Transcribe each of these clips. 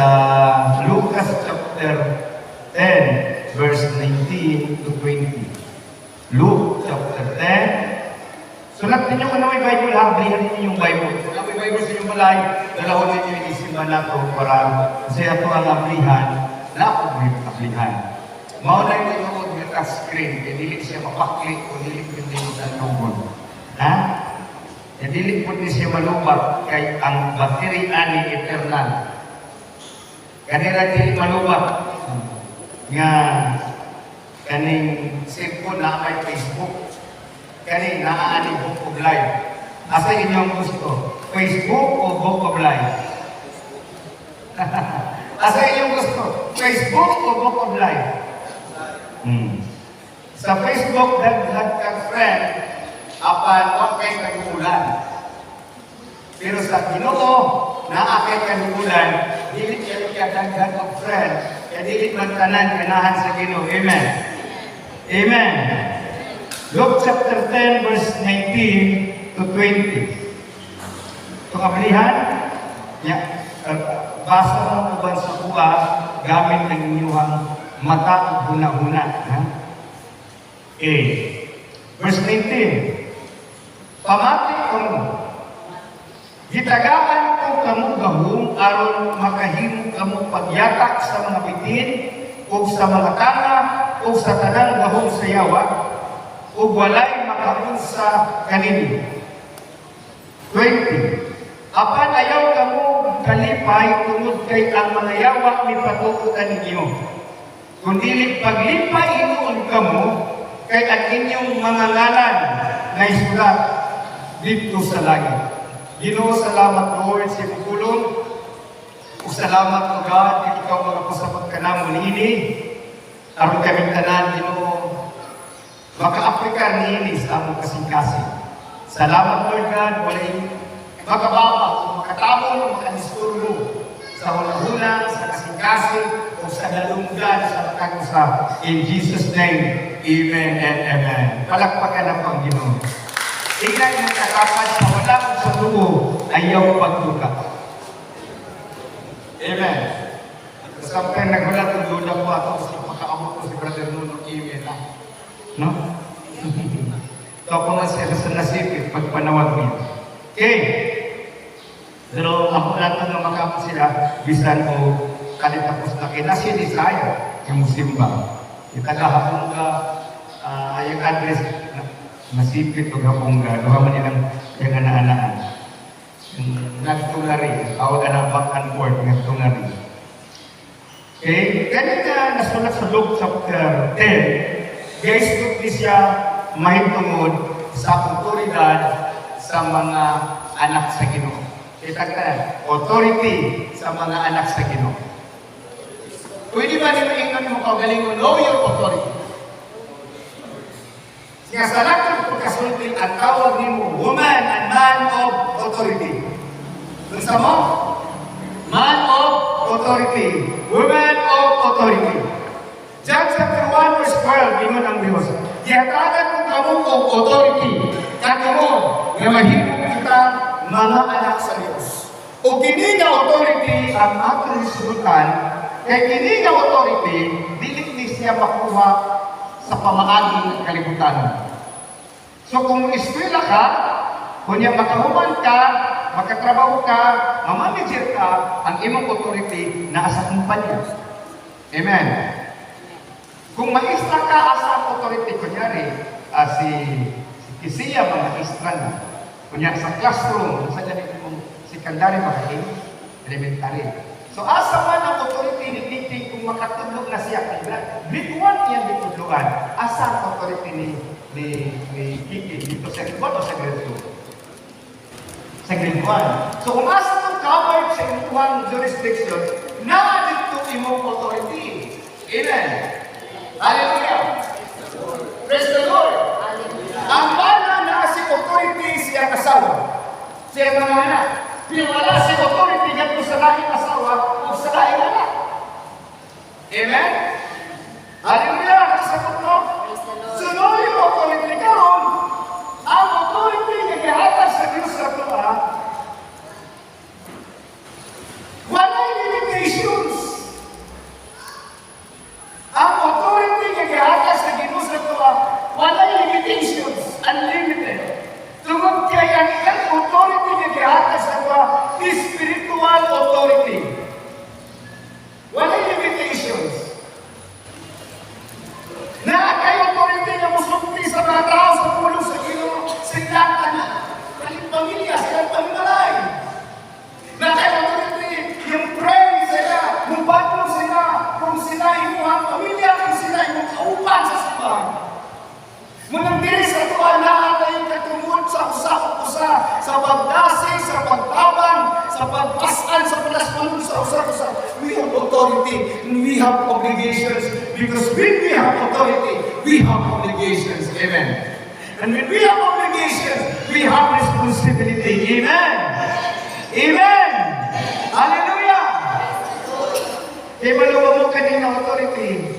sa Lucas chapter 10, verse 19 to 20. Luke chapter 10. Sulat ninyo kung may Bible, hablihan ninyo yung Bible. Kung may Bible sa inyong balay, dalawin ninyo yung isiman na ito para kasi ito ang hablihan na ako may hablihan. Mauna yung inood ng touchscreen, kaya dili siya mapaklik o dili ko yung sa lubon. Ha? Kaya dili po din siya malubak kay ang battery ani eternal. Kanila dili malubak nga kaning cellphone na may Facebook. Kaning naaani book of life. Asa inyong gusto? Facebook o book of life? Asa inyong gusto? Facebook o book of life? Sa Facebook, dagdag kang friend, apan okay kagulan. Pero sa Ginoo, naakay kagulan, dili ka dagdag ang friend, kaya dili man tanan ganahan sa Ginoo. Amen. Amen. Luke chapter 10, verse 19 to 20. Ito kablihan, basa mo uban sa kuha, gamit ng inyong mata o huna-huna. A. Verse 19. Pamati ko mo, gitagaan ko kamo gahong aron makahimo kamo pagyatak sa mga bitin o sa mga tanga o sa tanang gahong sayawa o walay makaunsa kanini. 20. Apan ayaw kamo kalipay tungod kay ang mga yawa ni patutukan ninyo. Kundi paglipay inuon kamo kay ang inyong mga ngalan na isulat dito sa langit. Ginoo, salamat Lord sa iyong pulong. O salamat o God, ikaw mga pasabot ka na mo nini. Aron kami tanan, Ginoo, maka-Afrika nini sa among kasing-kasing. Salamat Lord God, walay makababa, makatabon, makadisturbo sa hula-hula, sa kasing-kasing, o sa dalunggan, sa pagkakusa. In Jesus' name, amen and amen. Palakpakan ang Panginoon. Tingnan ng katapat sa walang sa dugo, ayaw pagduka. Amen. Sampai naghulat ang duda ko ato, sa makaamot ko si Brother Nuno, amen na. No? Ito ako nga siya sa nasipit, pagpanawag niya. Okay. Pero ako natin na makamot sila, bisan o kalitapos na kinasi ni Saya, yung musimba. Itagahapong ka, yung address, nasipit o hapong ka, duha man nilang yung ana-anaan. Nagtungari, tawag na back and forth, nagtungari. Okay, ganito nasulat sa Luke chapter 10, guys, ito siya mahitungod sa otoridad sa mga anak sa Ginoo. Kita ka, authority sa mga anak sa Ginoo. Pwede ba nito ingnan mo kagaling mo, know your authority? Siya sa lahat ng pagkasulti, ang tawag mo, woman and man of authority. Gusto mo? Man of authority. Woman of authority. John chapter 1 verse 12, ingon ang Diyos. Tiyatagan mo kamo of authority. Kaya mo, na mahirap kita mga anak sa Diyos. O kini nga authority ang ating resultan, kaya kini nga authority, dili ni siya makuha sa pamaagi ng kalibutan. So kung eskwela ka, kung niya makahuman ka, makatrabaho ka, mamanager ka, ang imong authority na sa kumpanya. Amen. Kung maistra ka, asa ang authority, kunyari, si Kisiya, maistra na. Kunya sa classroom, sa ganit mong secondary makain, elementary. So asa man ang authority ni Titing kung makatulog na siya, grade 1 yan ditudluan. Asa ang authority ni Titing dito sa grade 1 o sa grade 2? Sa grade 1. So kung asa itong covered sa imuhang jurisdiction, na dito imong authority. Amen. Hallelujah. Praise the Lord. Ang mana na si authority siya kasawa. Siya mga anak. Pero wala si authority nga sa lahing asawa o sa lahing anak. Amen? Hallelujah! Kasabot mo? Sunod yung authority karon. Ang authority nga gihatag sa Diyos sa tuwa, wala limitation. sa pagpasan sa palaspanon sa usa-usa. We have authority and we have obligations because when we have authority, we have obligations. Amen. And when we have obligations, we have responsibility. Amen. Amen. Hallelujah. Kaya maluwa mo kanina authority.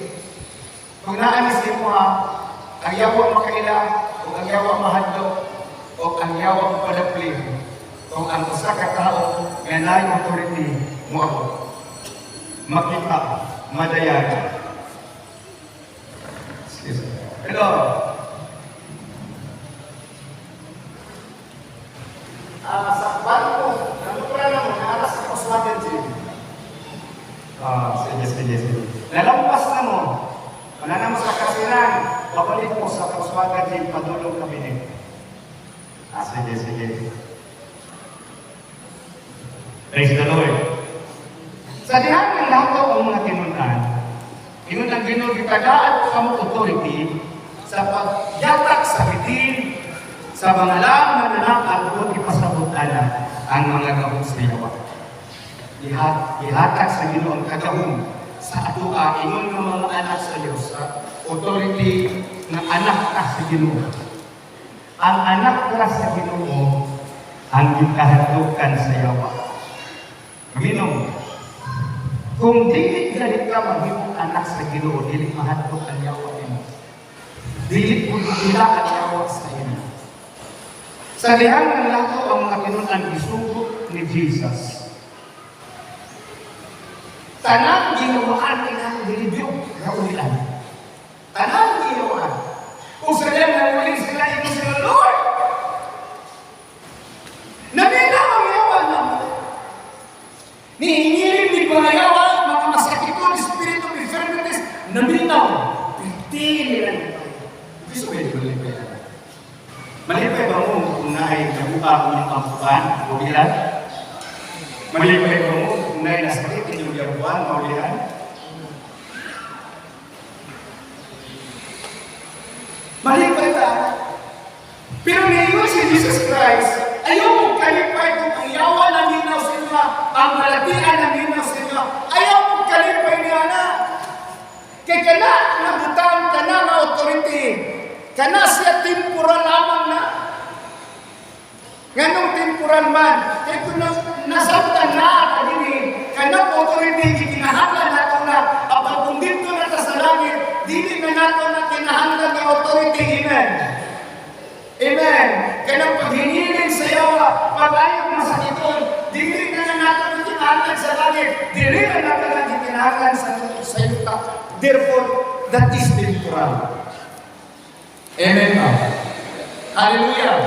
Kung naanis mo ang yawa makaila, o ang yawa mahadlok, o ang yawa padapli, o ang usa ka tao nga naay authority mo ako. Makita, madayaga. Hello. Sa barko, nanukura na mo, naalas sa Volkswagen Gym. Sige. Nalampas na mo. Wala na mo sa kasiran. Babalik mo sa Volkswagen Gym, padulong kabinet. Sige. Praise the Lord. Sa dihan ng lakaw ang mga kinunan, kinunang ginugitagaan ko ang authority sa pagyatak sa bitin, sa mga lamang na nakakot ipasabutan ang mga gawin sa yawa. Ihatag sa Ginoong kagawin sa atua ingon ng mga anak sa Diyos sa authority ng anak ka sa Ginoo. Ang anak ka sa Ginoo ang gikahadlukan sa yawa. Minong, kung dili galit ka maghimong anak sa Ginoo, dili mahadlok ang yawa nimo. Dili kung ila ang yawa sa imo. Sa lihang ng lakaw ang mga kinunan isugo ni Jesus. Tanang ginawaan nila nilibiyog na ulian. Tanang ginawaan. Kung sa diyan na uling sila, ito sila, Lord! Naminaw ang yawa naman. Nihingirin ni Bahayawa, mga masakitong espiritu of infirmities, naminaw. Pinti nila nila. Gusto ba ito malipay? Malipay ba mo kung naay nabuka ko ng pampukan, ulian? Malipay ba mo kung naay nasakit inyong yabuan, maulian? Malipay ta. Pero ngayon si Jesus Christ, ayaw mong kalipay kung ang yawa na minaw sa inyo, ang malatian na minaw sa inyo, ayaw mong kalipay niya na. Kaya kana nabutan, kana na authority, kana siya temporal lamang na. Ganong temporal man, kaya kung nasabtan na kanini, kana authority, kinahanglan nato na, apag kung dito na sa langit, dili na nato na kinahanglan ng authority. Amen. Amen. Kanang paghinilin sa yawa, pag-ayog masakiton, dili na nato na kinahanglan sa langit, dili na nato na kinahanglan sa yuta. Therefore, that is temporal. Amen. Hallelujah.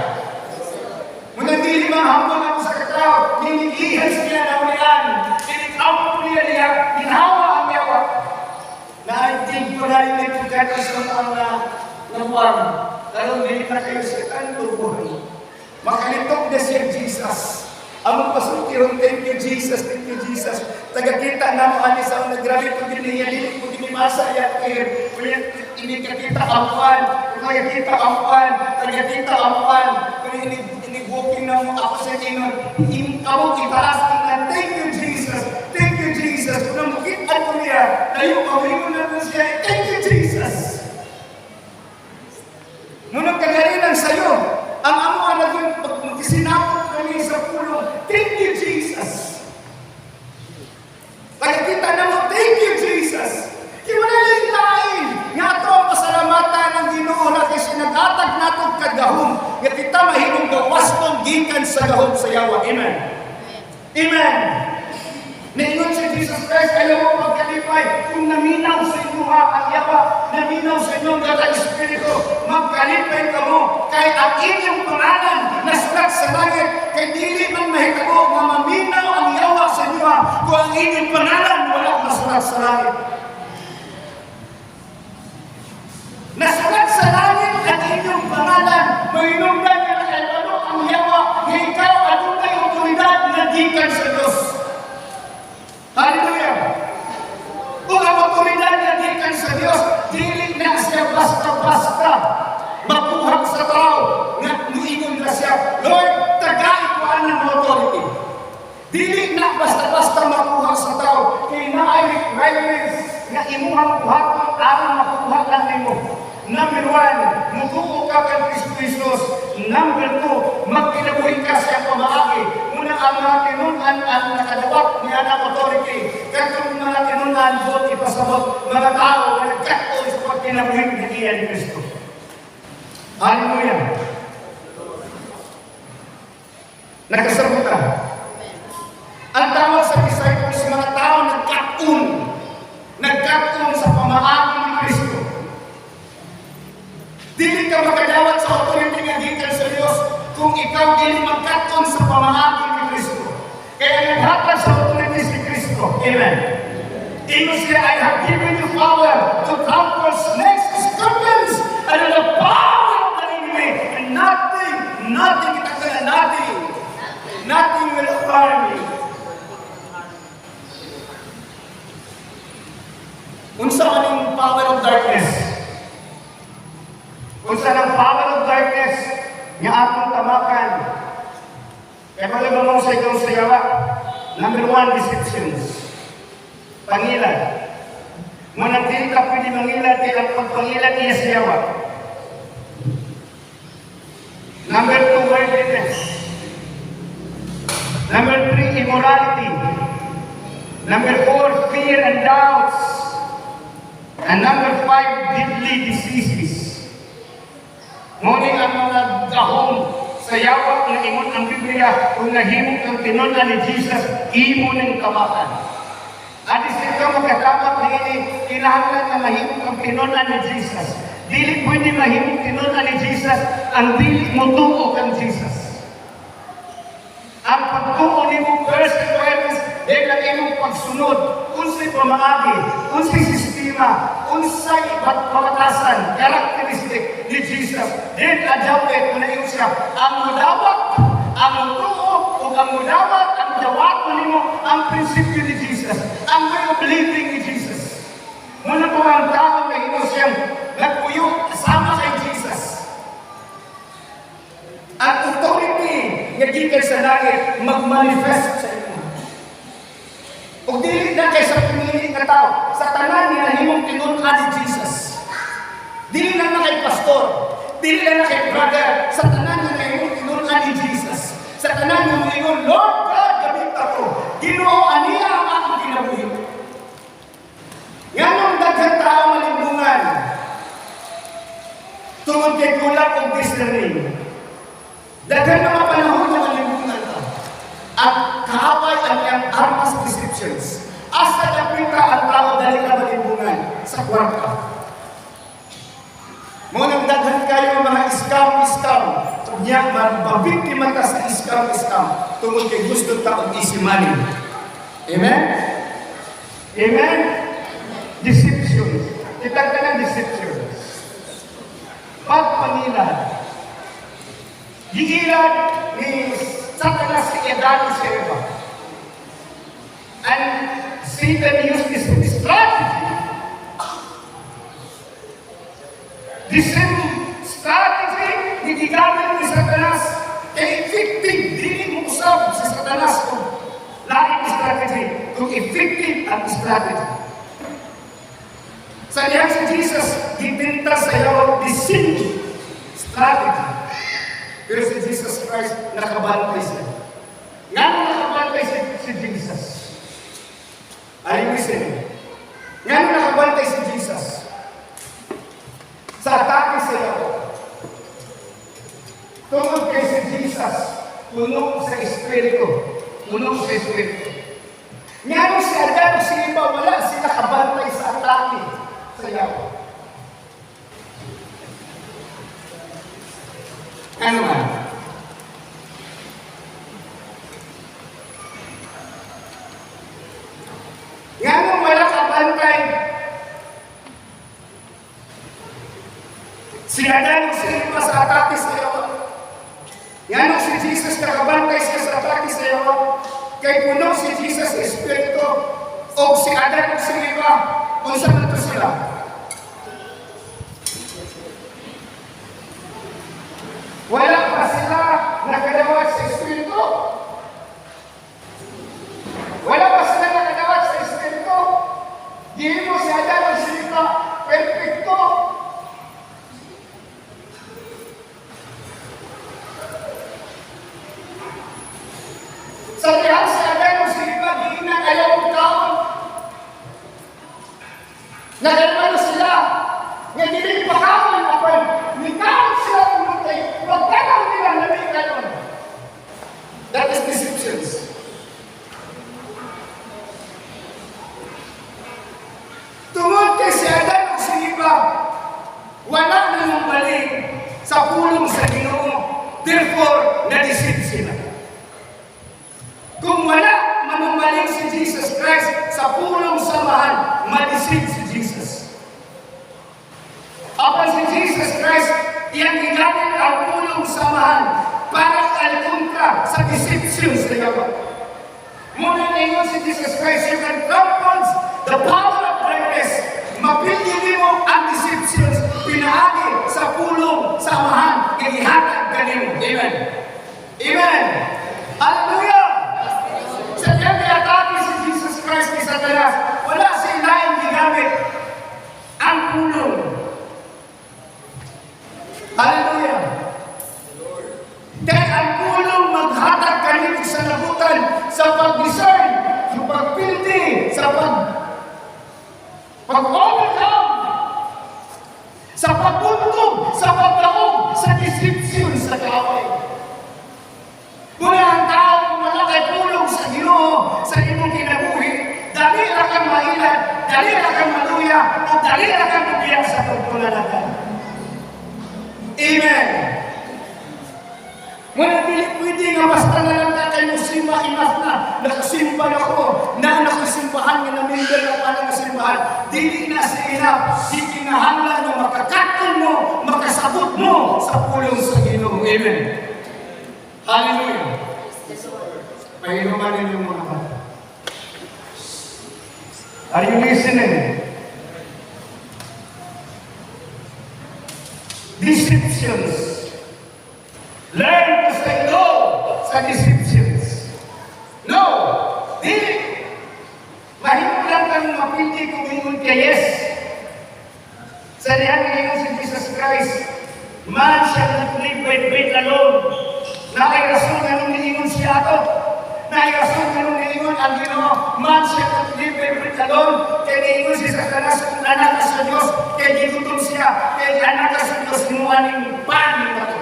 Muna dili mahambang ako sa katao, ninigihan siya na ulian, ninikawang ulian niya, ginawa ang yawa. Na-think ko na yung nagpagkakas ng mga nabuwan, lalong hindi na kayo sa kantubuhan. Makalitok na siya Jesus. Among pasultirong, thank you Jesus. Tagakita na mo ani sa mga grabe kung diniya, dili kung dinimasa yan kayo. Hindi kakita ampan, tagakita ampan, kung inibuking na mo ako sa inon, among itaas tingnan, thank you Jesus. Kung namukitan ko niya, tayo mawingon na po siya, thank you Jesus. Munang kagalinan sa'yo, ang amo anak yung magkisinapot kami sa pulong, thank you Jesus. Pagkita na mo, thank you Jesus. Kiwalay lain, nga ito ang pasalamatan ng Ginoo na kasi nag-atag natong kagahom, nga kita mahimong gawaston gikan sa gahom sa yawa. Amen. Amen. Naingon si Jesus Christ, ayaw mo magkalipay kung naminaw sa inyo ang yawa, naminaw sa inyong dalang espiritu, magkalipay ka mo, kahit ang inyong pangalan na sulat sa langit, kay dili man mahitabo na maminaw ang yawa sa inyo, kung ang inyong pangalan wala masulat sa langit. Nasulat sa langit ang inyong pangalan, mainungdan niya na ano ang yawa, na ikaw anong may otoridad na gikan sa Diyos. Hallelujah! Kung ang otoridad na gikan sa Diyos, dili na siya basta-basta mabuhat sa tao na muingon na siya, Lord, tagay ko ang authority. Dili basta makuha sa tao, kay naay requirements nga imuhang buhaton aron makuha lang nimo. Number 1, mutuo ka kay Kristo Jesus. Number 2, magkinabuhi ka sa pamaagi. Muna ang mga tinunan ang nakadawat niya ng authority. Katong mga tinunan doon ipasabot mga tao na nagkatol sa pagkinabuhi ng iya ni Kristo. Hallelujah. Nakasabutan. Ang tawag sa disciples, mga tao nagkatun sa pamaagi ni Kristo. Dili ka makadawat sa authority nga gikan sa Dios kung ikaw dili magkatun sa pamaagi ni Kristo. Kaya naghatag sa authority si Kristo. Amen. Ingon siya, I have given you power to trample snakes and scorpions and the power of the enemy, and nothing will harm you. Unsa maning power of darkness? Unsa ng power of darkness nga atong tamakan? Kaya malabang mo sa itong sayawa. Number 1, deceptions. Pangilan. Manang dili ka pwede mangilan, kaya ang pagpangilan iya sayawa. Number 2, worldliness. Number 3, immorality. Number 4, fear and doubts. And number 5, deadly diseases. Ngunit ang mga gahong sa yawak na ingon ang Biblia, kung nahimok ang tinunan ni Jesus, imo ng kamakan. At isip ka magkakamak na ini, kinahanglan na mahimok ang tinunan ni Jesus. Dili pwede mahimok tinunan ni Jesus, ang dili mo tuo kang Jesus. Ang pagtuo ni mo first requirements, dahil ang imong pagsunod, unsay pamaagi, unsay sistema, unsay pamatasan, karakteristik ni Jesus. Then, adjusted ko na iyo siya, ang mudawat, ang tuo, o ang mudawat, ang dawat mo, ang prinsipyo ni Jesus, ang way of living ni Jesus. Muna po ang tao na ino siyang nagpuyo kasama kay Jesus. Ang authority nga gikan sa langit mag-manifest sa inyo. O dili na kay sa pinili nga tao, sa tanan niya himong tinunan ni Jesus. Dili na kay pastor, dili na kay brother, sa tanan niya himong tinunan ni Jesus. Sa tanan niya ingon, Lord God, gamit ako. Ginoo aniya ang akong kinabuhi. Nganong daghang tao malimbungan tungod kay kulang og discerning. Daghang mga panahon na malimbungan ka. At kaaway ang iyang armas deceptions. Asa dapit ka ang tao dali ka malimbungan sa kwarta. Munang daghan kayo mga scam. Niya mababiktima ka sa scam. Tungod kay gusto taong easy money. Amen? Amen? Deceptions. Kitag ka ng deceptions. Pagpangilan. Gigilan ni Satanas si Adan si Eva. And Satan used this strategy. The same strategy ni gigamit ni Satanas kay effective. Dili mo usab si Satanas kung lain strategy. Kung effective ang strategy. Sa diyan si Jesus, gipinta sa iyo the same strategy. Pero si Jesus Christ, nakabantay siya. Nga nakabantay si Jesus. Are you listening? Nga nakabantay si Jesus. Sa atake sa iyo. Tungkol kay si Jesus, puno sa Espiritu. Nga si Adan, si Eva, wala sila kabantay sa atake sa iyo. Ano man? Nga nung wala kabantay, si Adan, si Eva sa atake sa iyo. Nga nung si Jesus nakabantay siya sa atake sa iyo, kay puno si Jesus sa Espiritu, o si Adan, si Eva, kung saan ito sila. Wala pa sila nakadawat sa Espiritu. Wala Di mo si Adan o si Eva, perfecto. Sa diyan si Adan o si Eva, di na ayaw ang taon. Nagano sila, nga dili pa kaon ako, nikaon sila pumatay, pagkakaw nila na may kanon. That is deceptions. Tungod kay si Adan o si Eva, wala na nang balik sa pulong sa Ginoo. Therefore, na-deceive sila. Kung wala manumbalik si Jesus Christ sa pulong samahan, ma-deceive si Jesus. Apan si Jesus Christ, iyang ginamit ang pulong samahan para alkun ka sa deceptions na yawa. Muna ninyo si Jesus Christ, you can trample the power of darkness. Mapili mo ang deceptions, pinaagi sa pulong samahan, inihatag ka nimo. Amen. Amen. Hallelujah. Sa diyan atake si Jesus Christ ni Satanas, wala sila yung ginamit ang pulong. Hallelujah. Dahil ang pulong maghatag kanino sa labutan, sa pag-discern, sa pagpildi, sa pag-overcome, sa pagbuntog, sa pagkaog, sa deception, sa kaaway. Kung ang tao wala kay pulong sa Ginoo, sa imong kinabuhi, dali ra kang mailan, dali ra kang maluya, o dali ra kang mabiyak sa pagtulalagan. Amen. Muna dili pwede nga basta na lang ka kayo simba, enough na, nakasimba na ako, na nakasimbahan nga na-member ng alang simbahan, dili na si enough, di kinahanglan mo, makakatol mo, makasabot mo sa pulong sa Ginoo. Amen. Hallelujah. Pahinuman ninyo mga bata. Are you listening? Deceptions. Learn to say no sa deceptions. No. Dili. Mahirap lang kang mapili kung ingon ka yes. Sa diyan ngayon si Jesus Christ, man shall not live by bread alone. Naay rason nga nung niingon siya ato. Naay rason nga nung niingon ang Ginoo, man shall not live by bread alone. Kaya niingon si Satanas kung anak ka sa Diyos, kaya gigutom siya, kaya anak ka sa Diyos, hinuaning panin na to.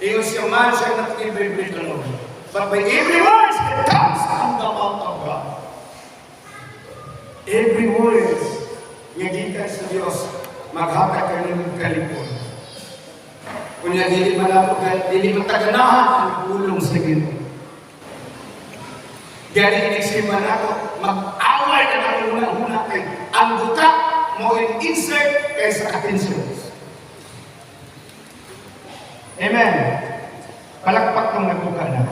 Ingon siya, man shall not live by bread alone, but by every word that comes from the mouth of God. Every word nga gikan sa Diyos, maghatag ka ng kalipon. Kunya dili mataganahan ang pulong sa Ginoo. Gani inisima nato, mag-away na nato una-una kay ang buta mo insert kaysa attentions. Amen. Palakpak ng nagbuka na.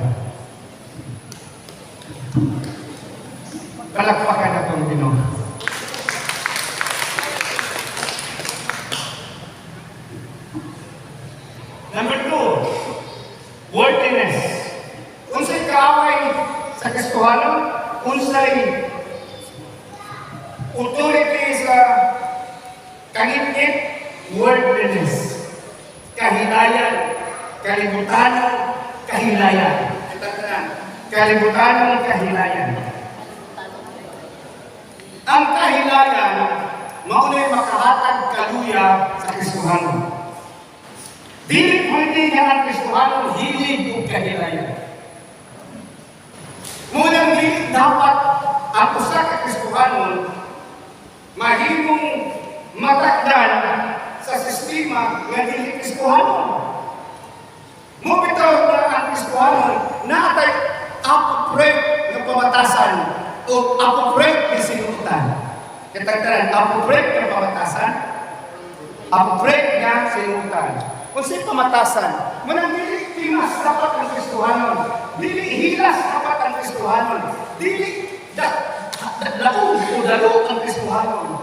Palakpakan na itong Ginoo. Number 2, worthiness. Unsay kaaway sa Kristohanon, unsay authority sa kangit-ngit, worthiness. Kahilayan, kalibutan, kahilayan. Kalibutan, kahilayan. Ang kahilayan, maunay makahatag kaluya sa Kristohanon. Dili pwede nga ang Kristohanon hilig o kahilayan. Munang dili dapat ang usa ka Kristohanon mahimong matakdan sa sistema nga dili Kristohanon. Mo bitaw na ang Kristohanon na atay appropriate nga pamatasan o appropriate nga sinutan. Katagdaran, appropriate nga pamatasan, appropriate nga sinutan. Kung sa'y pamatasan, manang dili timas dapat ang Kristohanon, dili hilas dapat ang Kristohanon, dili laog o dalo ang Kristohanon,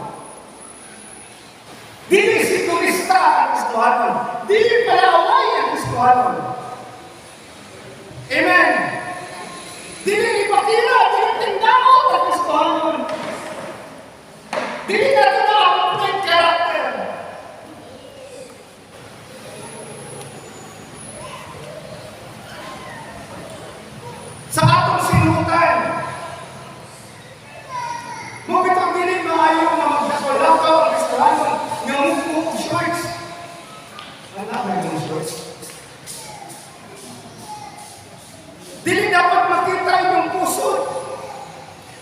dili si turista ang Kristohanon, dili palaway ang Kristohanon. Amen. Dili ipakira, dili tindaot ang Kristohanon. lakaw ang Kristiyano nga muko og shorts. Ano ba yung shorts? Dili dapat makita yung puso.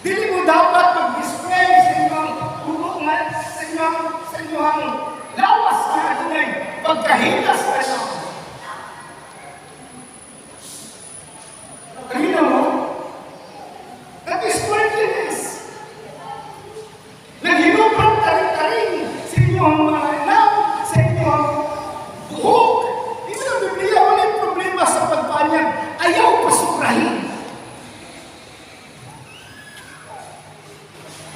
Dili mo dapat mag-display sa inyong hubungan, sa inyong lawas na adunay pagkahilas ka na. Kanina mo? That is worthiness. Naghinubrang taring-taring sa inyong mga anak, sa inyong buhok. Hindi na Biblia, walang problema sa pagpanyag. Ayaw pasurahin.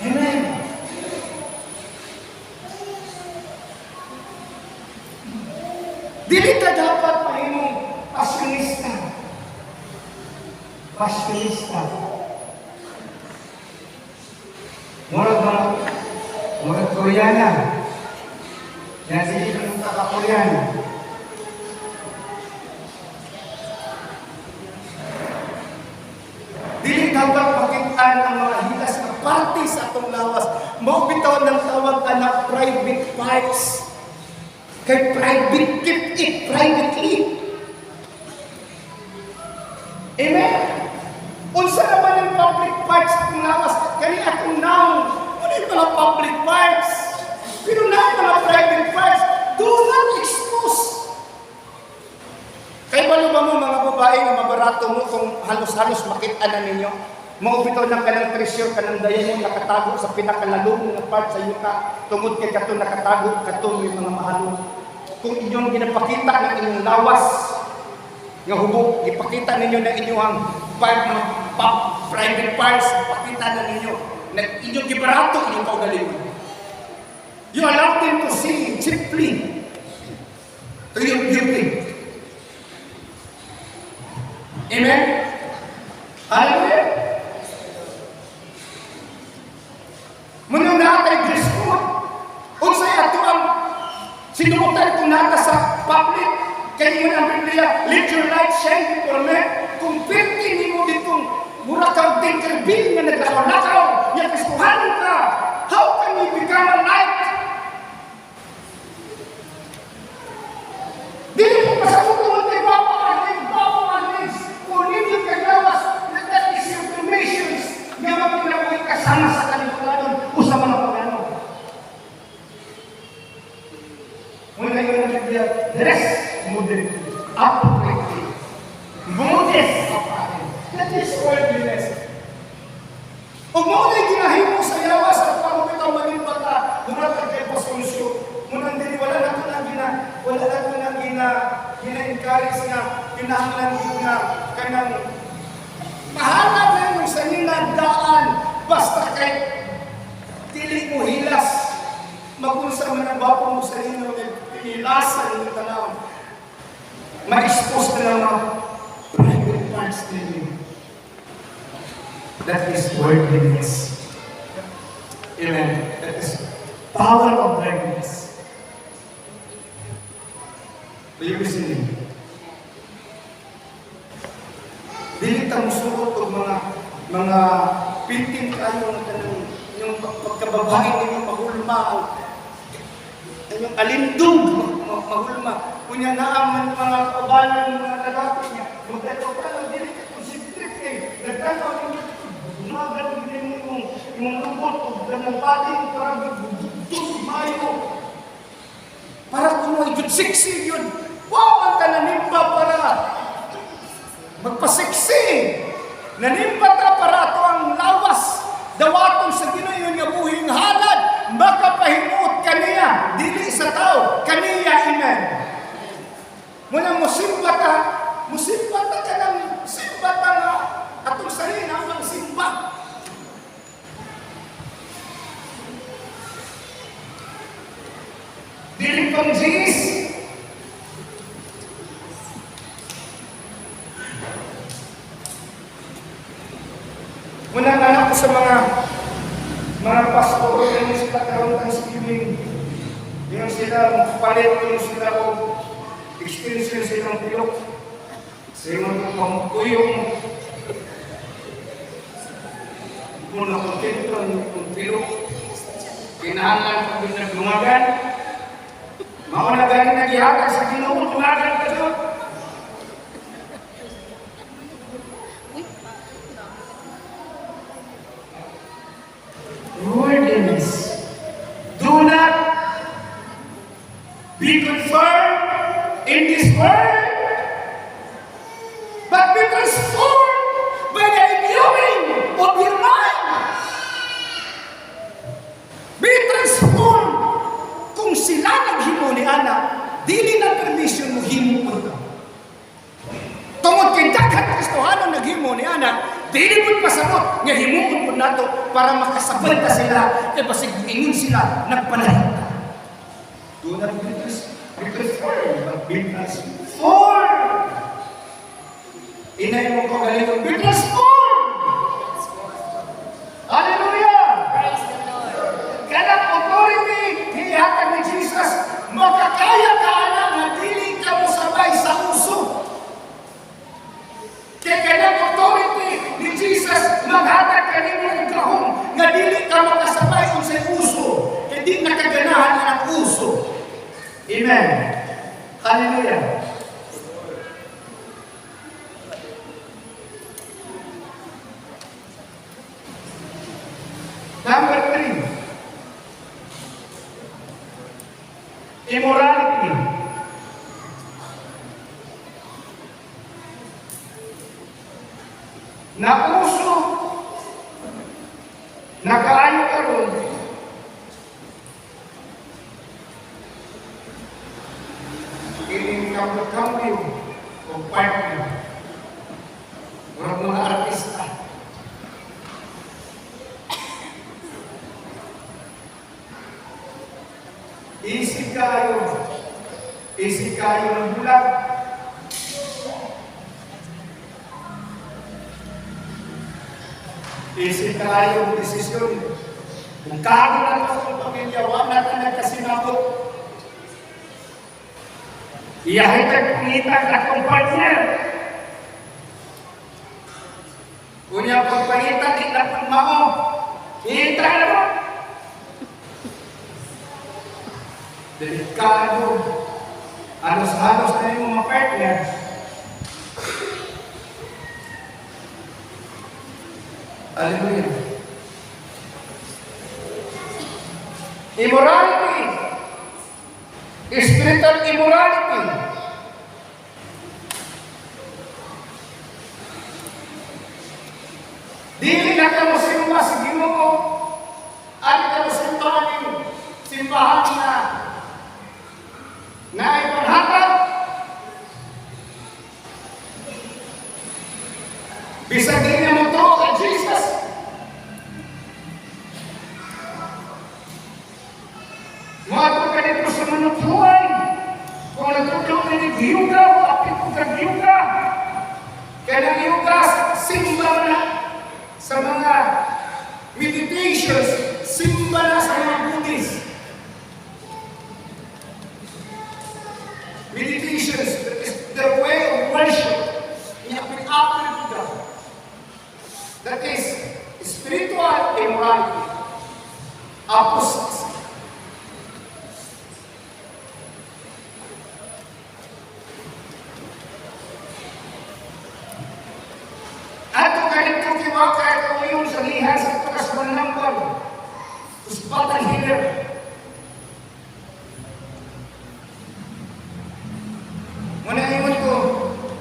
Amen. Dili ka dapat mahimong pasyonista. Pasyonista. Murag Koreana. Yan dili ka ng kaka-Koreana. Dili dapat makitaan ang mga hilas na parte sa atong lawas. Maubitaw ng tawag na private parts. Kay private, keep it privately. Amen? Unsa naman ang public parts sa atong lawas? Kani atong noun. Ano yung mga public parts? Pero na yung mga private parts, do not expose. Kaya balo ba mo mga babae na mabarato mo kung halos-halos makita na ninyo? Maubitaw ng kanang treasure, kanang daya mo nakatago sa pinakalalong na part sa yuka. Tungod kay kato nakatago, kato yung mga mahalong. Kung inyong ginapakita ng inyong lawas, nga hubog, ipakita ninyo na inyong private parts, ipakita na ninyo na inyong gibarato, inyong kaugalingon. You allow them to see cheaply to your beauty. Amen? Hallelujah? Muna natay dress code. Unsay ato ang sinubutan kung nata sa public. Kaya yun ang Biblia, let your light shine before men. Kung pinti mo ditong mura kang tinkerbil na naglakaw-lakaw, niya Kristuhan ka. How can you become a light? Dili mo pasakutuhan kay Papa Arnez. Kung hindi ka gawas, that is information na mapinabuhi kasama sa kalimutan o sa mga pagano. Muna yun ang Biblia, dress moderately, appropriately, modest apparel. That is worldliness. Kung mo na'y ginahimo sa yawas at pamupitaw malimbat na dumatag kay Pasonsyo, munang din wala na ito na gina-encourage na pinahanglan ko na kanang mahalan na yung sa ninandaan basta kay tili mo hilas magunsa man ang bapo mo sa inyo hilasan ng tanawin ma-expose na lang ang private parts ninyo. That is worldliness. Amen. That is power of darkness. Are you listening? Dili ta musuot og mga pinting kayo ng yung pagkababae ninyo mahulma yung alindog mahulma kunya naaman mga kabalan mga lalaki niya magdato ka lang dili ka concentrate kay nagtanaw ninyo magal din yung lubot o ganang pating para mayo para kung yung sexy yun wow ka nanimpa para magpaseksi nanimpa ta para ito ang lawas dawaton sa Ginoo nga buhing halad makapahimuot kaniya dili sa tao kaniya amen muna musimba ta kanang simba ta nga atong sarili ang simba dili pang jis muna anak ko sa mga pastor yung sila karoon Thanksgiving yung sila palit yung sila o experience silang pilok sa mga pangkuyong kung nakontento ang pilok Kinahanglan ko din naglumagan. Mauna galing nagihatan sa Ginoo, lumagan ka doon. Worldliness. Do not be confirmed in this world, but be transformed by the renewing of your mind. Be transformed. Kung sila naghimo ni anak, dili na permission mo himo ko. Tungod kay daghan Kristohanon naghimo ni anak, dili mo pasabot nga himuon po nato para makasabot ka sila kay basig ingon sila nagpanahita. Do not be transformed, but be transformed. Inay mo ko galing, be transformed. Hallelujah! Praise the Lord. Kanang authority hihatag ni Jesus, makakaya ka anak nga dili ka mo sabay sa uso. Kaya kanang authority ni Jesus, maghatag ka nimo ng kahong nga dili ka makasabay kung sa uso. Kaya di nakaganahan ang uso. Amen. Hallelujah. Number 3. Immorality. Nauso, nakaayo karon, ining kamyo o partner, mga artista. Isig kayo ng bulag. Isig kayo ng desisyon. Kung kago na ito sa pamilya, wala na nagkasinabot. Iyahin kagpangitag akong partner. Kunya pagpangitag, kita pang mao. Kita na mo. Delikado. Halos-halos na yung mga partner. Hallelujah. Immorality. Spiritual immorality. Dili na ka mo simba sa Ginoo. Ano ka mo simbahan na ipaghatag. Bisag din niya mo to kay Jesus. Mga ka dito sa manutuan. Kung natutulog na nag-yuga o apit ko kag-yuga. Kaya nag-yuga, simba na sa mga meditations, simba na sa mga Buddhist. Meditations is the way of worship. That is spiritual immorality. Apostasy. Ato ganito kiwaka ito yung sa lihan sa takas manambal. Uspatan hilir. Muna iwan ko,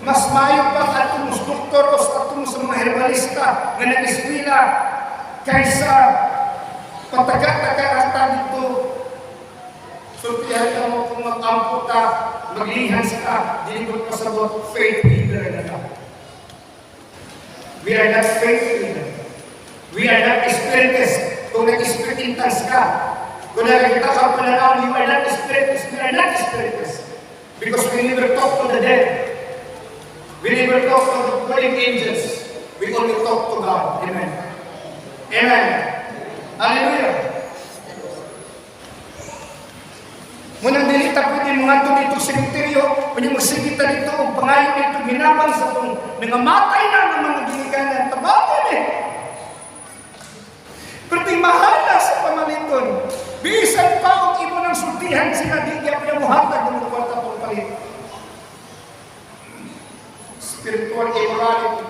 mas mayo pa atong doktor o atong sa mga herbalista nga nag-eskwela kaysa pataga-taga-ata dito. Sultihan ka mo kung mag-ampo ka, maglihans ka, dilibot ka sa faith leader na ka. We are not faith leader. We are not spiritus. Kung nag-spiritintas ka, kung nakikita ka pananaw, you are not spiritus. We are not spiritus. Because we never talk to the dead. We never talk to the fallen angels. We only talk to God. Amen. Amen. Hallelujah. Munang dilita po din mga ito dito sa cemeteryo, kung magsigita dito, ang pangayon dito, ginabang sa itong nangamatay na ng mga ginikanan. Tabagan eh. Pero di mahala sa pamaliton. sultihan sila, di niya pinamuhatag ng kwarta pong palit. Spiritual immorality.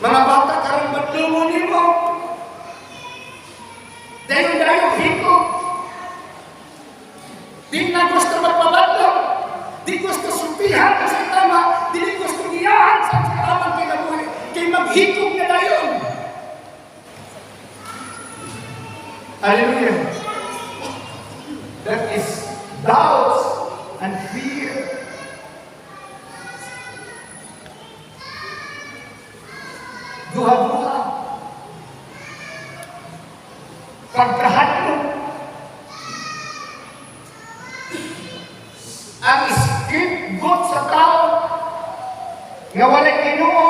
Mga bata, karang badlungo nimo. Dayon hiko. Di na gusto magpabadlong. Di gusto sultihan sa tama. Di gusto giyahan sa tamang kinabuhi. Kay maghikog na dayon. Hallelujah. That is doubts and fear. Duha-duha. Pagkahadlong. Ang scapegoat sa tao nga walay Ginoo.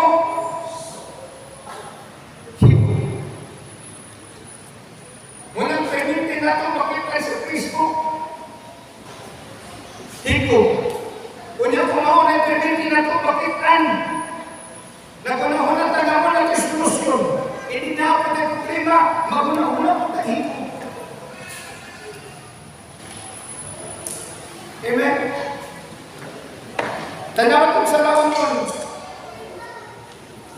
Unang pinitin nato makita sa Facebook. Hiko. Unya kumaunay pinitin nato makitaan. Nagunahunang tanaman ang solusyon. Hindi na ako na problema. Magunahunang ang tahiko. Amen? Tanaman kong sa laon mo.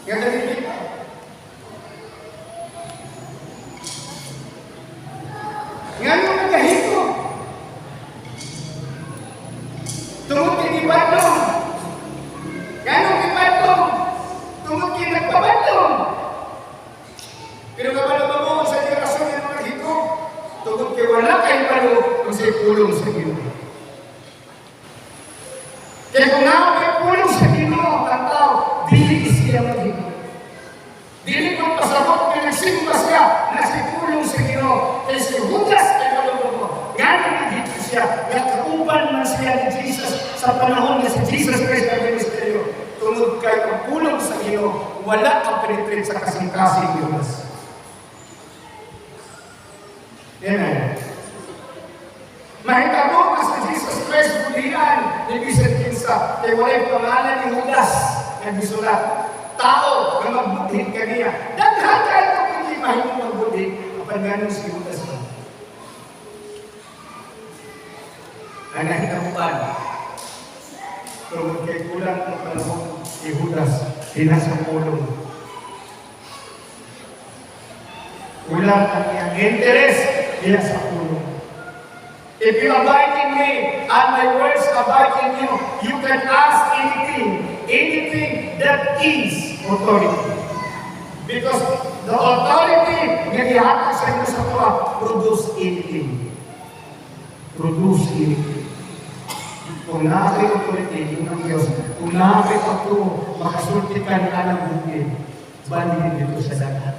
Nga nalibig. Ngayon nagahiko. Tungod kinibadong. Ngayon kinibadong. Tungod kinagpabadong. Pero kapag mo sa dirasyon ng mga hiko, tungod kay wala kay palo kung sa'y pulong sa Ginoo. Kaya kung nga may pulong sa Ginoo, ang tao, dili siya maghiko. Dili kong pasabot na nagsimba siya na si pulong sa Ginoo. Kaya si Judas kay malulong mo. Gano'n naghiko siya. Kaya kauban man siya ni Jesus sa panahon na si Jesus Christ ang ministeryo. Tungod kay ang pulong sa Ginoo, wala ang penetrin sa kasing-kasing Judas. Amen. Mahitabo ka sa Jesus Christ bulian ni Bisan Kinsa kay walay pangalan ni Judas ang gisulat. Tao na magbudhin ka niya. Daghan kayo kung hindi mahimong magbudhin, kapag ganun si Judas ba? Ang nahitabuan. Tungod kay kulang ng panahon si Judas, dinasa pulong. Kulang ang iyang interest, dinasa pulong. If you abide in me, and my words abide in you, you can ask anything that is authority. Because the authority na gihatag sa inyo sa tuwa, produce anything. Produce anything. Kung nakakay authority, yun ang Diyos. Kung nakakay pagtuo, makasulti ka na ng bukid, balin dito sa dagat.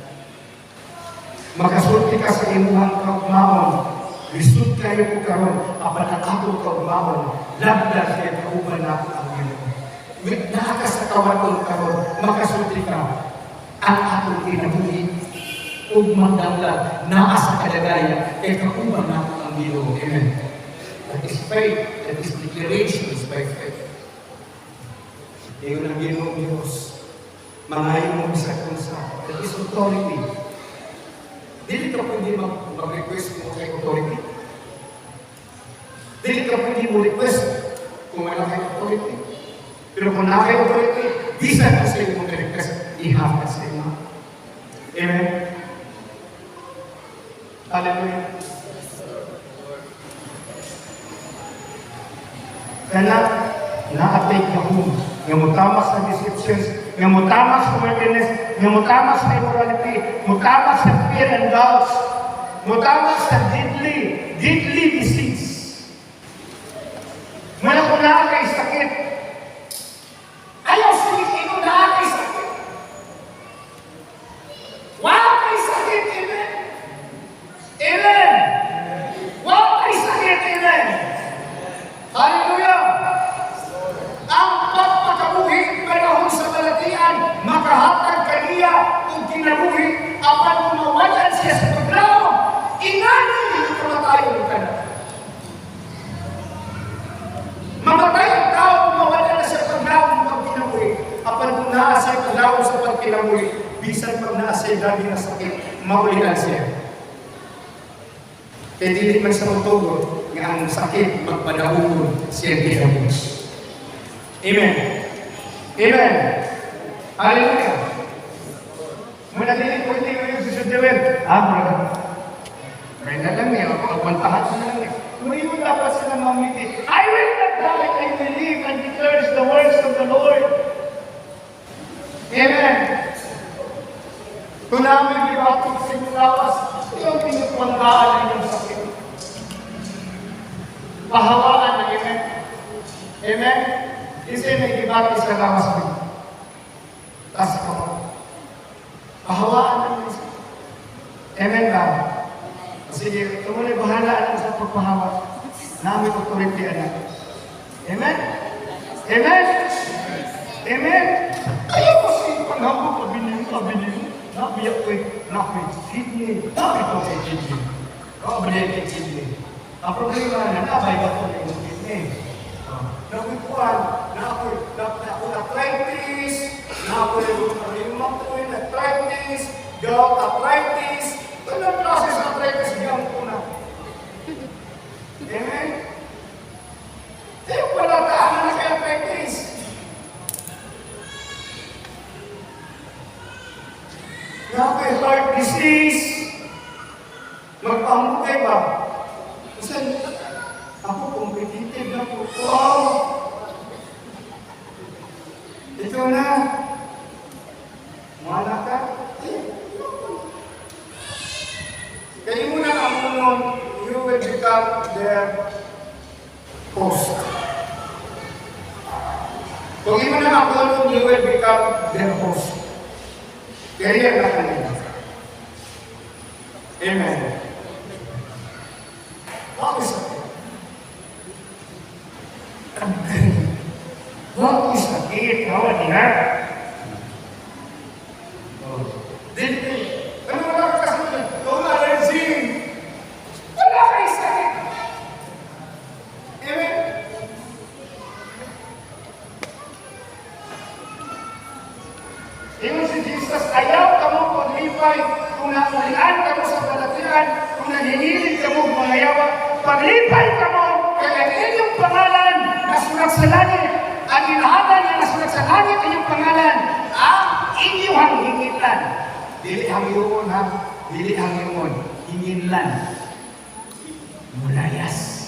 Makasulti ka sa imuhang kaugmaon, lisod kayo po karon, apan ang ato kaugmaon, labdag kayo kauban na ang Ginoo. Nakakas sa kawan karon, makasulti ka, ang ato kinabuhi, ug magdanglag, naa sa kadagaya, kay kauban na ang Ginoo. Amen. That is faith, that is declaration, is by faith. Iyon ang Ginoo Diyos, mangayon mo sa kunsa, that is authority. Dili ka pwede mag-request mo kay authority. Dili ka pwede mo request kung wala kay authority. Pero kung na kay authority, bisa ka sa iyo mag-request, ihapad sa iyo. Amen? Hallelujah. Kaya na-atake na kung nga mutamas na deceptions, nga mutamas sa wilderness, nga mutamas sa immorality, mutamas sa fear and doubts, mutamas sa deadly disease. Mula ko na kay sakit. Ayaw sakit, ito na kay sakit. Wow kay sakit, amen. Amen. Wow kay sakit, amen. Hallelujah. Ang pagpakabuhi panahon sa balatian, makahatag kaniya kung kinabuhi, apan kumawalan siya sa paglaw. Ingani ang kamatayon ka na. Mamatay ang tao kung mawalan na siya paglaw ng kinabuhi. Apan kung naasay paglaw sa pagkinabuhi, bisan pag naasay dami na sakit, maulihan siya. Kaya dili man sa magtugot nga ang sakit magpadahon siya gihapos. Amen. Amen. Hallelujah. Muna dili pwede yung susunduin. Brother. Kaya na lang niya, pagpantahan na lang niya. Ngayon dapat sila mamiti. I will not die, I will live and declares the words of the Lord. Amen. Kung namin ibapag sa inyong lawas, yung pinagpanggaan ng inyong sakit. Pahawaan na, amen. Amen. Kasi may ibapag sa lawas mo. Taas ka mo. Pahawaan na inyong sakit. Amen ba? Sige, tumuloy bahala lang sa pagpahawa. Namin authority anak. Amen? Amen? Amen? Ayaw ko sa panghawa, pabinin. Nabiyak ko nakit kidney. Nakit ko sa kidney. Balik kidney. Ang problema na nabay ba ko ng kidney? Nakukuhan, na ako arthritis, na ako rheumatoid arthritis, gout arthritis, anong klase sa arthritis biyang una? Amen? Wala taan na kay arthritis. Na kay heart disease, magpamukay ba? Kasi ako competitive na po. Wow! Ito na. Mana ka? Kaya muna ang unong, you will become their host. Kung imo na ang unong, you will become their host. Kaya na kanila. Amen. What is it? What is it? How are you? Ano wala ka kasi? Wala allergy. Wala kayo sakit. Amen? Ingon si Jesus, ayaw ka mo paglipay kung naulian ka mo sa balatian, kung nangingilig ka mo mangayawa, paglipay ka mo, kaya inyong pangalan nasulat sa langit, ang inahanan na nasulat sa langit inyong pangalan, ang inyong hingitan. Dili hangiyon ha, dili hangiyon, hinginlan. Mulayas.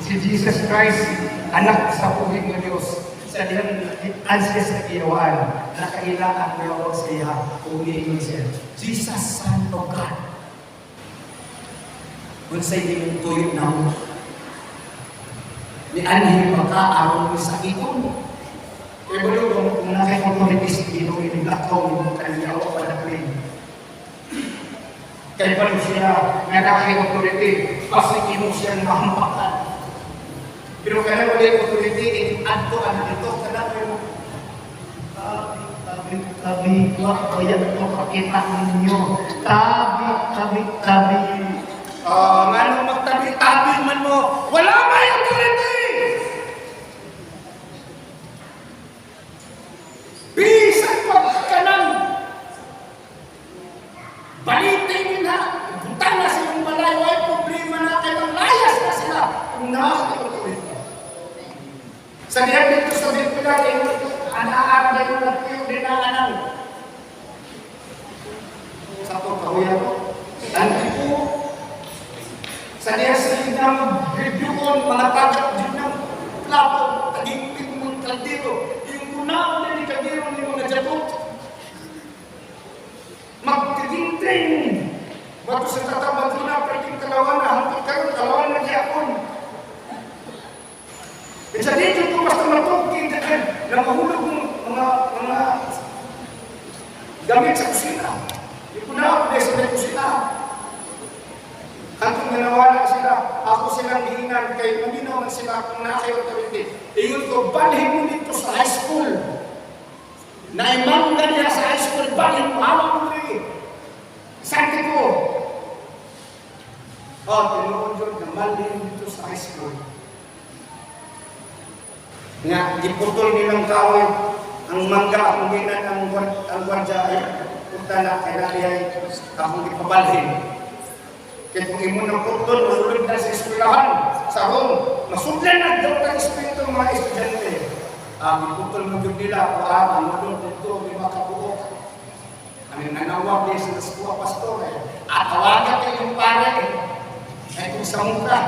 Si Jesus Christ, anak sa puhing ng Diyos, sa diyang ansya sa giyawaan, nakailangan mayawag sa iya, umiingin siya. Jesus, Son of God. Kung sa inyong tuyo na mo, ni anhin magkaaroon mo sa ikon. Kaya ba kung nakikautority si Ginoo, inilakaw mo kaniyawa pa na rin. Kaya ba siya, nga nakikautority, kasi Ginoo siya nakampakan. Pero kaya wala yung authority, adto ang ito, kailangan mo, tabi, kaya ito pakita ninyo. Tabi. Ngano magtabi-tabi man mo, wala may authority! Bisan pag ka nang balitin na, buta na silang malayo, ay problema na kayong layas na sila. Kung nakakautority. Sa diyan dito sa Biblia, anak-anak na yung nagtiyo din ang anang. Sa pagkahuya ko, nanti po, sa diyan sa inyong review-on, mga tagat din ng plato, tagigpit mong kaldero, yung kunaon na ni kagiro ni mga jabot. Magtiging-ting, bato sa tatabag na, pwedeng kalawan na, hanggang kayo, kalawan na diakon. Sa dito ko basta matugking na mahulog ng mga gamit sa kusina. Ipunaw ko sa kusina. Hantong nanawala sila, ako silang hihingan, kay maminaw man sila kung nakakayo authority. Iyon ko, balhin mo dito sa high school. Naimang ganyan sa high school, balhin mo, hawak mo rin. Santi ko. Tinuon yun, namalhin dito sa high school. Nga, giputol nilang kahoy, ang mangga, ang ginan, ang gwardya ay punta na, kaya naliyay, akong ipabalhin. Kaya kung imo ng putol, masulod na sa eskwelahan, sa Rome, masudlan na daw ng espiritu ng mga estudyante. Ang putol mo yung nila, ang mulod dito, may makabuok. Ang nanawag din sa eskuha pastor, at tawagan kayo yung pare, ay kung sa mukha.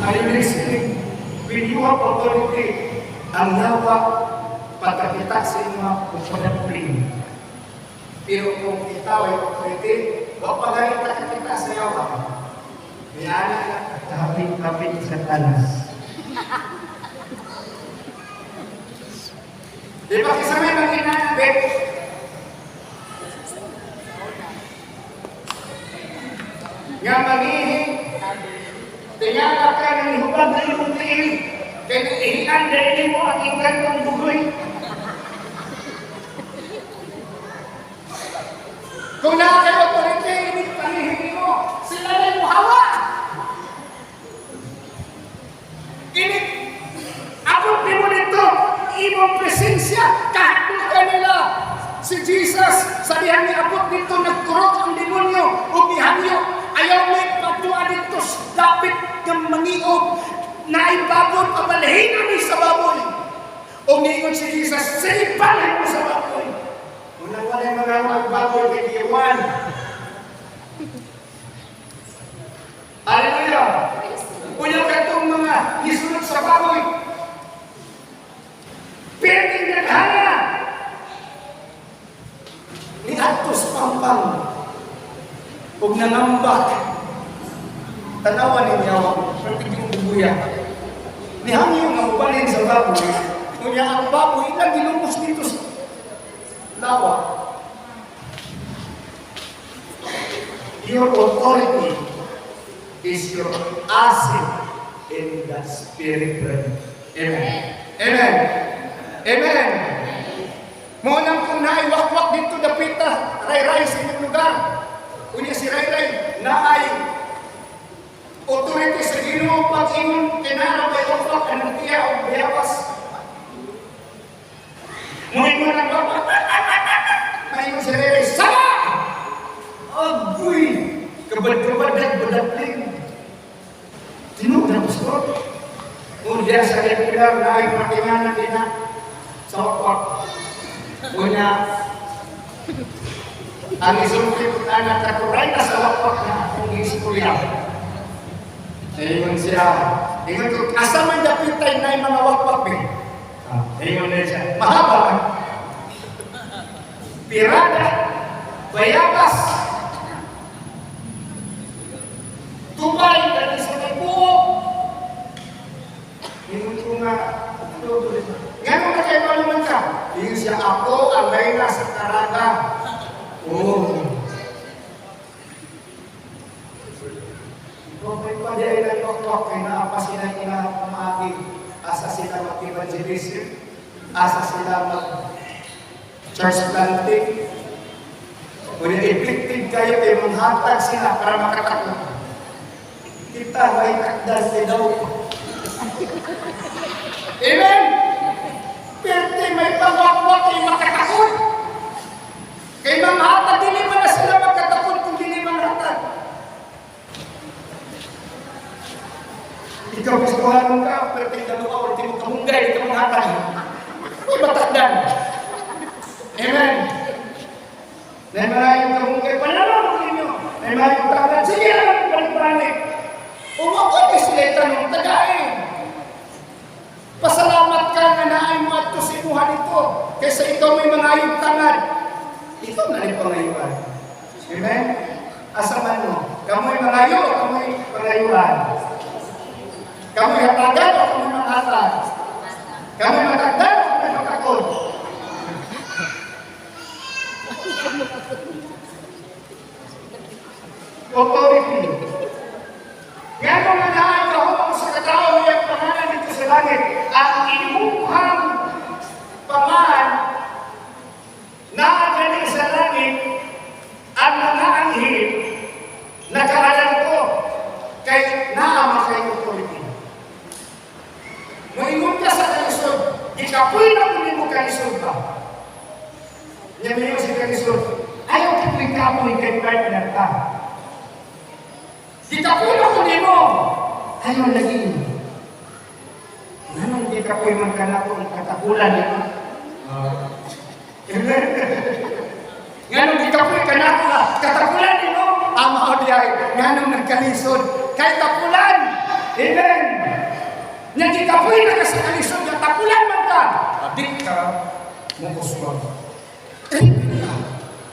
Ayun listening, when you have authority, ang nawa, pagkakita sa inyo mga pagkakapling. Pero kung ikaw ay authority, huwag pagalit nakakita sa yawa. Kaya na, kapit-kapit sa talas. Di ba kasi may mga inanabit? Nga maghihi, tingala ka ng ihubag na iyong tiil, kaya ihihan dahil mo ang inggan ng bugoy. Kung na kayo authority, hindi panihingi mo, sila na yung hawa. Ini, abot mo nito, imong presensya, kahit mo kanila. Si Jesus, sabihan ni abot dito, nagkurot ang demonyo, o gihangyo, ayaw may patuwa dito, dapat ng mangiog, na ibabot, pabalahin ni sa baboy. O ngayon si Jesus, sinipalan mo sa baboy. Unang wala yung mga magbaboy kay Iwan. Hallelujah! Unya ka itong mga isunod sa baboy. Pwedeng naghana. Ni Atos Pampang. Huwag nangambak. Tanawan ni Yawa. Pwede yung bubuya. Ni Hangyo nga ubalin sa baboy. Unya ang baboy, ilang gilumpos dito sa lawa. Your authority is your asset in the spirit realm. Amen. Amen. Amen. Munang kung naiwakwak dito dapita, ray-ray sa inyong lugar. Unya si ray-ray na ay authority sa Ginoo pag-ingon kinarabay wakwak anong tiya o biyawas. Ngunit mo nang bapak, ngayon si ray-ray, sama! Agoy! Kabad-kabad at badapling. Tinugnan ko. Unya sa regular na ay pakinganan din na sa wakwak. Unya, ang isulti na nakaturay na sa wakwak na kung iskulya. Ingon siya, ingon ko, asa man dapitay na yung mga wakwak eh. Ingon na siya, mahaba. Pirada, bayabas, tubay, dati sa nagbuo. Ingon ko nga, ngayon na kayo naman ka. Ingon siya, ako ang layla sa karaga. Oh. Kung may pagdaya ng wakwak, kaya naapa sila pamagi, asa sila mag-evangelism, asa sila mag-church planting. Kung i-effective kayo, kayo maghatag sila para makatakot. Kita, may takdal kayo daw. Amen! Pwede may pangwakwak kayo makatakot. Kaya mga hatag, dili man na sila magkatakot kung dili man hatag. Ikaw gustuhan mo ka, pero tingnan mo ka, mo kamunggay, ikaw mga hatag. May matakdan. Amen! May maraming kamunggay, panalo mo ninyo. May maraming matakdan, sige lang, balik-balik. Umakot sila tanong, tagain. Pasalamat ka na naay mo at tusimuhan ito. Kaysa ikaw may mga ayong tangan. Ikaw na rin pangayuan. Amen? Asaman mo. Kamo'y mangayo o kamo'y pangayuan? Kamo'y hatagan o kamo'y manghatag? Kamo'y matagdan o kamo'y matakot? Authority. Yan ang nanahan ka sa katao may ang pangalan dito sa langit. Ang imuhang pangalan na galing sa langit ang mga anghel nakaalam ko kay naama kay authority. Moingon ka sa kalisod, ikapoy na kung mo kalisod ka. Yan yung si kalisod. Ayaw kita kapoy kay partner ka. Di kapoy ako nimo. Ayaw lagi. Nanong di kapoy man ka na kung katakulan nimo. Nganong di kapoy ka na kung katakulan nimo. Ama o diay, nganong nagkalisod kay tapulan. Amen. Nya di kapoy na ka sa kalisod, nga tapulan man ka. Adik ka, mungkuswag.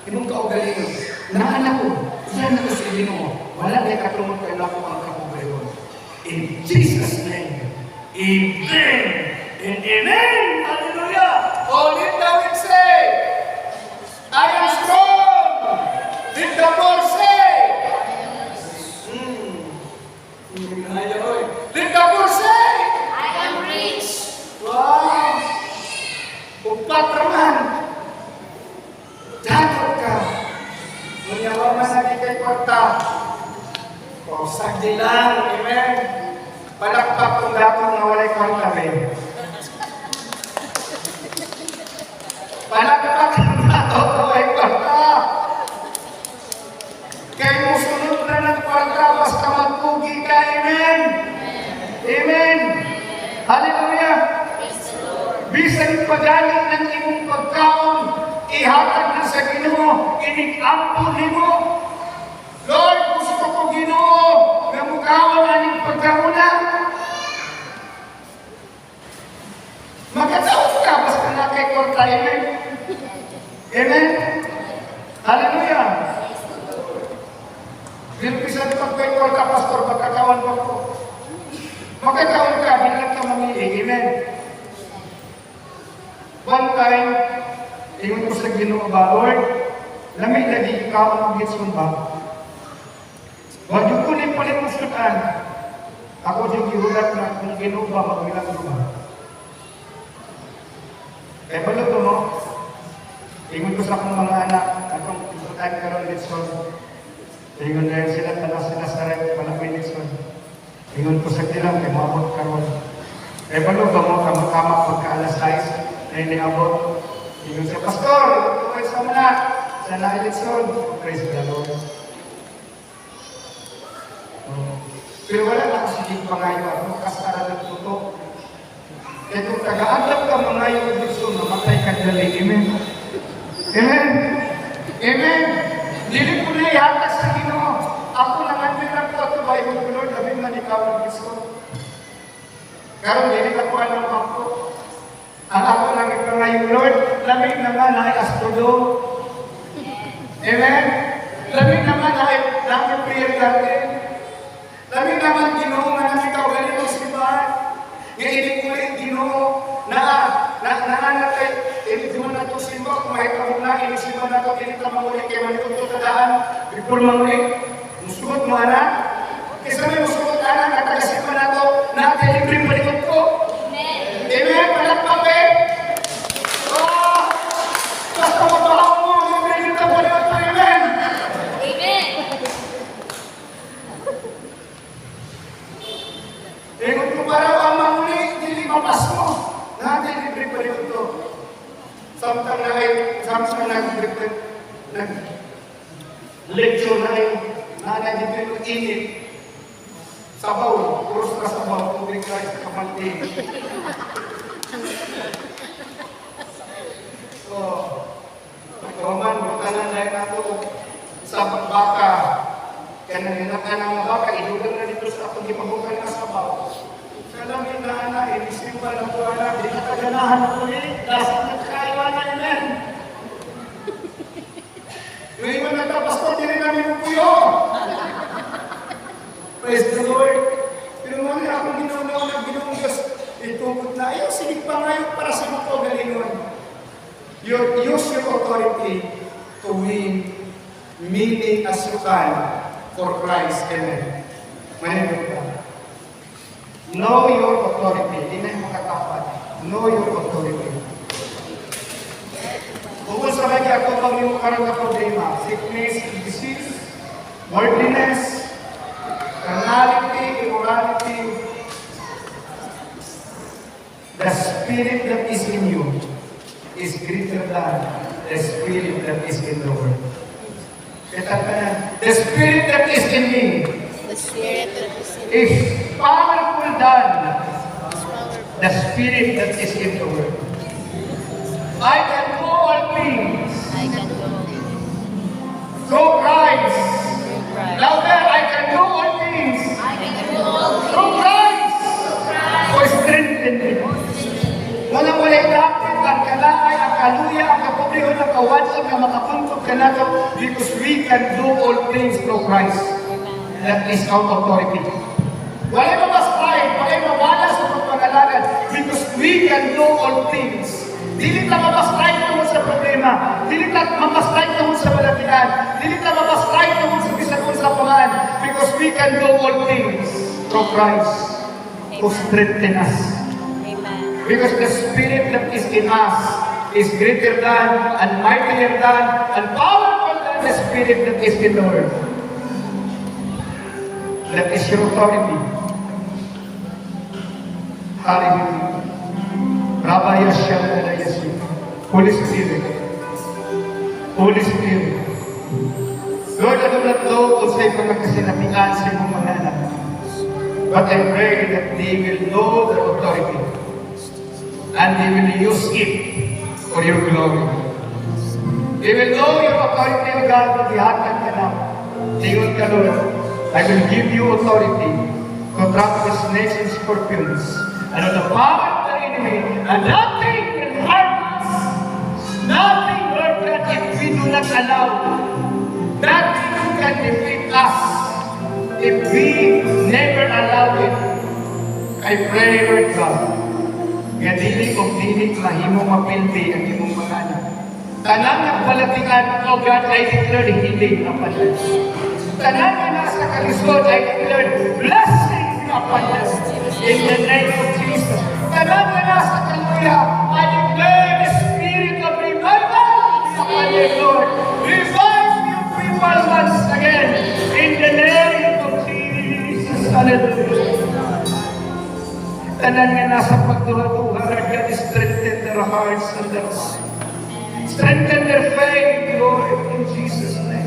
Inong kaugalingon, naanak ko, yan ako sa Ginoo. Wala na katulong kay lako ang kapobrehon. In Jesus' name, Amen and Amen. Hallelujah. Oh, let David say, I am strong. Let the poor say, let the poor say, I am rich. wow. Upat raman. Dapat ka. Munyawa man na di kay kwarta. O, sagdi lang. Amen. Palakpak kung dapat na walay kwarta, be. Palakpak kung dapat na walay kwarta. Kaya mo sunod na ng kwarta, basta magpugi ka. Amen. Amen. Hallelujah. Bisan pagalit ng imong pagkaon, ihatag na sa Ginoo, inig-ampo nimo. Lord, gusto ko Ginoo, nga mukaon aning pagkauna. Magkataon ka, basta na kay kwarta. Amen. Amen. Hallelujah. Bilpisan pag kay kwarta, pastor, magkakawan pa ko. Magkataon ka, bilang ka mamili. Amen. One time, ingon ko sa Ginoo ba, Lord, lamig lagi ikaw ang gitsun ba? Huwag yung kunin palit mo sudan. Ako yung gihulat na kung Ginoo ba, magbilang ko ba? Kaya pala ito, no? Ingon ko sa akong mga anak, akong sudan karon gitsun. Ingon na yun sila, talas sila sa rin, palapin gitsun. Ingon ko sa tilang, kay mabot karon. Kaya pala ba mo, kamakamak pagka-alas 6? Ay niabot. Ingon siya, Pastor, tuloy sa muna. Sa na-eleksyon. Praise the Lord. Pero wala na kasi di pangayo ako. Kasara ng tuto. Kaya kung taga-adap ka mangayo ng Diyos, mamatay ka dali. Amen. Amen. Amen. Dili ko na ihata sa Ginoo. Ako naman din lang po ito. Bible ko, Lord, labing man ikaw ng Diyos ko. Karon dili ka po anong ako. Ang ako lang ipangayong Lord, lamig naman ay astudo. Amen? Lamig naman ay lamig prayer garden. Lamig naman Ginoo nga namin ikaw galing ng simbahan. Ngayon ko rin Ginoo na kay hindi na ito simba, kung may kamot na, inisimba na ito, hindi ka manguli kay manitong tutadaan, before manguli, musugot mo anak. Kasi may musugot anak, natagasimba na ito, nakatilibreng balikot ko. Amen. Palakpak eh. Oh! Basta mabahang mo, yung ganyan ka pala ito. Amen. Amen. Ingon ko para ang manguli, hindi mapas mo. Nakatilibreng balikot ito. Samtang nag-lecture na yung nanay dito init. Sabaw, puros na sabaw, tubig ka sa kamantin. So, pagkaman, butanan na yun ako sa baka. Kaya nangyanakan ng mga baka, ilugang na dito sa akong ipabukan na sabaw. Salamin na anak, inisimba na po anak, di na kaganahan ako ulit. Lasang nagkaiwanan yan. Yung iwan na tapos din namin ng puyo. Praise the Lord. Pero mga akong ginagawa ng Ginoong Diyos, itungkot na ayaw, sige pa ngayon para sa mga kagalingon. Use your authority to win many as you can for Christ. Amen. Manipin ka. Know your authority. Hindi na yung makatapat. Know your authority. Kung sa lagi ako pag yung karang na problema, sickness, disease, worldliness, carnality, immorality, the spirit that is in you is greater than the spirit that is in the world. The Spirit that is in me The Spirit that is in is powerful than is powerful. the Spirit that is in the world. I can do all things I can go through Christ. through Christ. Louder, I can do all things I can do all through Christ who strengthen me. Muna mo lang natin ang kalaay, ang kaluya, ang kapobliho ng kawansan na makapuntog ka na to because we can do all things through Christ. That is our authority. Wala mo mas pride, wala mo wala sa pagpangalagan because we can do all things. Dili ka mamas-pride ka mo sa problema. Dili ka mamas-pride ka mo sa malatian. Dili ka mamas-pride ka mo sa bisag mo sa pangan because we can do all things through Christ who strengthen us. Amen. Because the Spirit that is in us is greater than and mightier than and powerful than the Spirit that is in the world. That is your authority. Hallelujah. Rabbi Yashem and Yesu. Holy Spirit. Holy Spirit. Lord, I do not know kung sa'yo ka magkasinabihan sa iyong mga anak. But I pray that they will know their authority. And they will use it for your glory. They will know your authority, O God, na dihatag ka na. Tingod ka, Lord, I will give you authority to trample snakes and scorpions and on the power of the enemy, and nothing can harm us. Nothing, Lord God, if we do not allow. Nothing can defeat us if we never allow it. I pray, Lord God, nga dili o dili mahimo mapildi ang imong mga anak. Tanang nagbalatian, O God, I declare healing upon us. Tanang na nasa kalisod, I declare blessing upon us. In the name of Jesus. Tanang na nasa kaluya, I declare the spirit of revival upon you, Lord. Revive your people once again. In the name of Jesus. Hallelujah. Tanan nga nasa pagduha-duha, Lord God, strengthen their hearts and their minds. Strengthen their faith, Lord, in Jesus' name.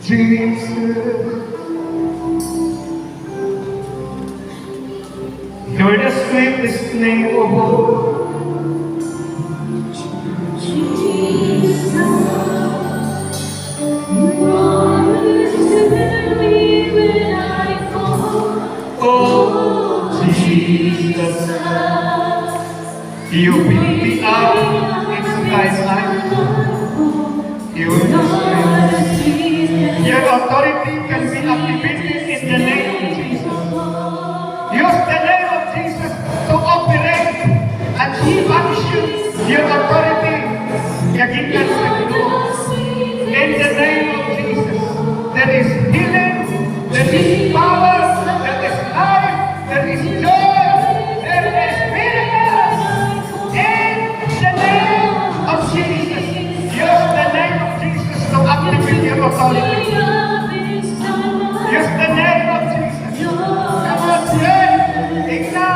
Jesus, you're the sweetest name of all. Oh, Jesus, you pick me up in skies high. You're the sweetest. Your authority can be activated in the name of Jesus. Use the name of Jesus to operate and function your authority. Yagikan sa Ginoo. In the name of Jesus, there is healing, there is power, there is life, there is joy, there is miracles. In the name of Jesus, use the name of Jesus to activate your authority. Use the name of Jesus. Come on, pray. Igna.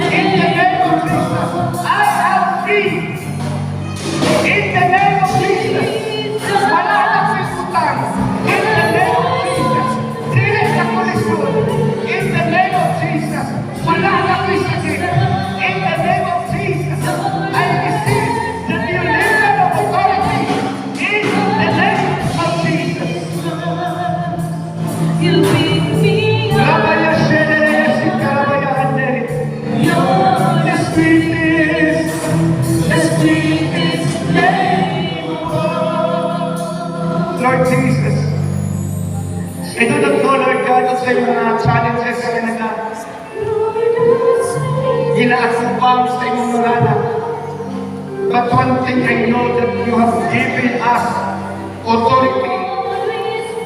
In the name of Jesus, I am free. In the name of Jesus, wala na pagkutang. In the name of Jesus, dili sa kolisyon. In the name of Jesus, wala na pagkutang. In the name of Jesus, I receive the new level of authority. In the name of Jesus. You pick me up. Rabaya Shenere, Sikarabaya Andere. The sweetest name of all. Lord Jesus, I do not know, Lord God, sa mga challenges sa kanila. Ginaasubang sa iyong mga anak. But one thing I know that you have given us authority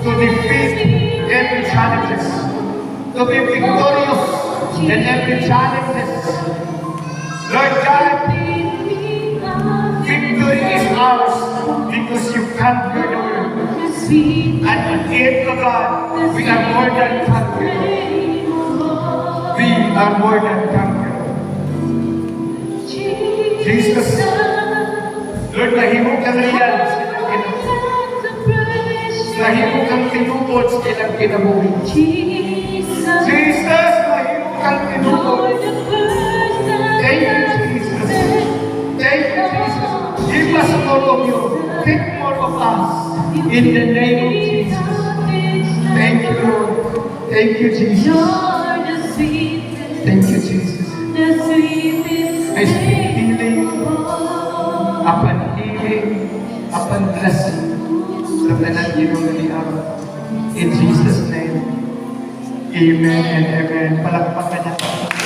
to defeat every challenges, to be victorious in every challenges. Lord God, victory is ours because you conquered the world. And at the end of God, we are more than conquerors. We are more than conquerors. Jesus, kasangrian sa ilang kinabuhi. Mahimo kang tinubod sa ilang kinabuhi. Jesus, mahimo kang tinubod. Thank you, Jesus. Thank you, Jesus. Give us more of you. Take more of us. In the name of Jesus. Thank you, Lord. Thank you, Jesus. Thank you, Jesus. I speak healing upon healing, upon blessing sa tanan Ginoo ni Aaron. In Jesus' name. Amen and amen. Palakpakan natin.